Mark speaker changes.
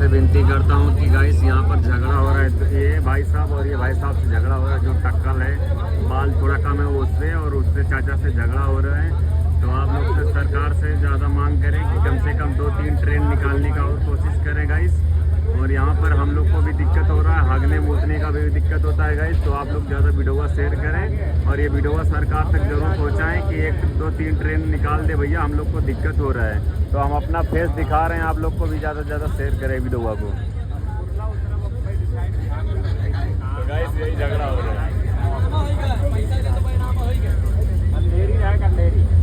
Speaker 1: से विनती करता हूँ कि गाइस यहाँ पर झगड़ा हो रहा है, तो ये भाई साहब और ये भाई साहब से झगड़ा हो रहा है। जो टक्कल है, बाल थोड़ा कम है वो उससे, और उससे चाचा से झगड़ा हो रहा है। तो आप लोग से सरकार से ज़्यादा मांग करें कि कम से कम 2-3 ट्रेन निकालने का और कोशिश करें गाइस। और यहाँ पर हम लोग को भी दिक्कत हो रहा है, हागने मूतने का भी दिक्कत होता है गाइस। तो आप लोग ज़्यादा वीडियो शेयर करें और ये वीडियो सरकार तक जरूर पहुँचाएं कि 1-2-3 ट्रेन निकाल दे भैया, हम लोग को दिक्कत हो रहा है। तो हम अपना फेस दिखा रहे हैं, आप लोग को भी ज़्यादा से ज़्यादा शेयर करें वीडियो को। तो गाइस यही झगड़ा हो रहा है।
Speaker 2: कंडेरी है कंडेरी।